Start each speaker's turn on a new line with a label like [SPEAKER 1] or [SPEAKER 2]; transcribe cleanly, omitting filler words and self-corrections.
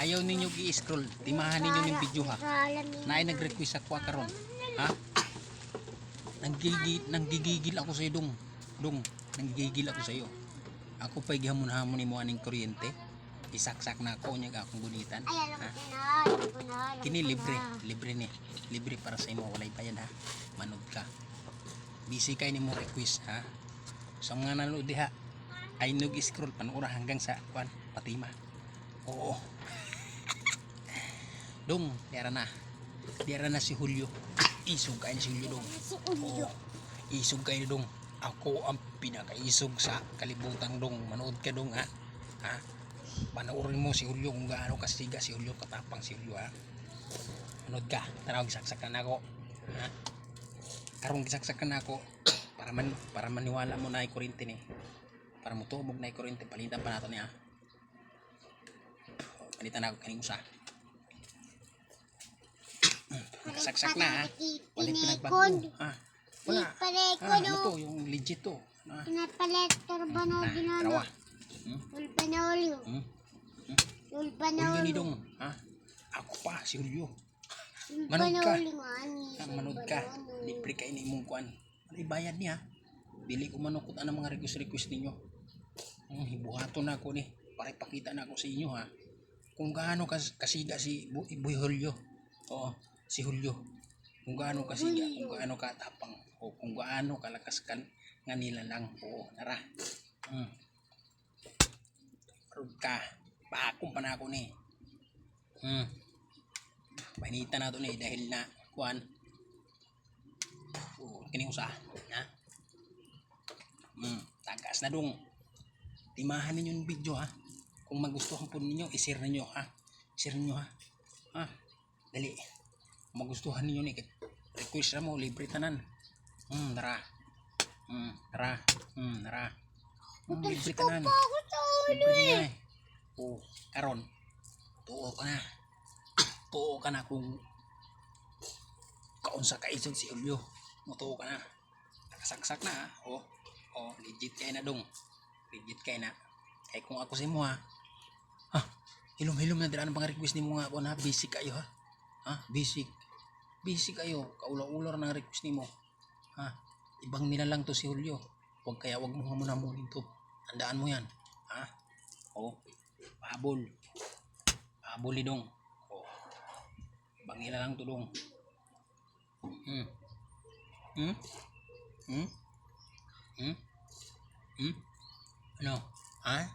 [SPEAKER 1] Ayaw ninyo i-scroll. Timahan ninyo ng video ha. Naay nag-request ako karon. Ha? Nanggigigil ako sa iyo dong. Dong, nanggigigil ako sa iyo. Ako pa gihamon-hamon nimo aning kuryente. Isaksak na ako nya akong gunitan. Ha? Kini libre ni. Libre para sa imo walay bayad ha. Manood ka. Busy kay nimo request ha. Sa mga nanood diha ay nag-scroll panura hanggang sa Fatima. Oo. Dong, diara na si Julio. Isog kayo si Julio dong. Oo. Isog kayo dong. Ako ang pinakaisog sa kalibutan dong. Manood ka dong ha. Ha? Panoorin mo si Julio kung gaano kasiga si Julio, katapang si Julio ha. Manood ka. Tanaw gisaksakan ako. Ha? Karong gisaksakan ako para maniwala mo na ay kuryente ni. Para mo tumog na ay kuryente, palitan pa nato niya. Palitan ako kaning usa. Saksak na ha. Walang pinagbago ha. Wala. Ano to? Yung legit to.
[SPEAKER 2] Pinapalit ba na ginano? Ulpa na ulyo. Ulpa na
[SPEAKER 1] ulyo ni dong. Ha? Ako pa si Julio. Manood ka. Libre ka ini mong kuan. Ano ibayad niya? Dili ko manukot ang mga request ninyo. Hibuhaton na ako ni. Para ipakita na ako sa inyo ha. Kung gaano kasiga si Boy Julio. Oo. Si Julio, kung gaano kasiga, kung gaano katapang, o kung gaano kalakas kan nga nila lang, oo, tara. Parod ka, paakong pa na ako ni. Painitan na ito ni, dahil na, kuhan, kining usa, ha? Tagas na dong. Timahan ninyo yung video ha. Kung magustuhan po ninyo, i-share ninyo ha. Share ninyo ha. Ha? Dali. Magustuhan niyo ni request ra mo libre tanan. Tara. Tara. Tara. Libre tanan. Libre na. Oh, karon. Tuo ka na. Tuo ka na kung kaunsa ka isog si Julio. Mutuo ka na. Nakasaksak na ha. Oh, legit kay na dong. Legit kay na. Kay kung ako sa imo ha. Hilom-hilom na dira ang pang request nimo nga ako na basic kayo ha. Basic kayo, kaula-ular na request nimo. Ha? Ibang nila lang to si Julio. Wag mo hamunin to. Tandaan mo 'yan. Ha? Oh. Pabol dong. Oh. Ibang nila lang to dong. Ano? Ha?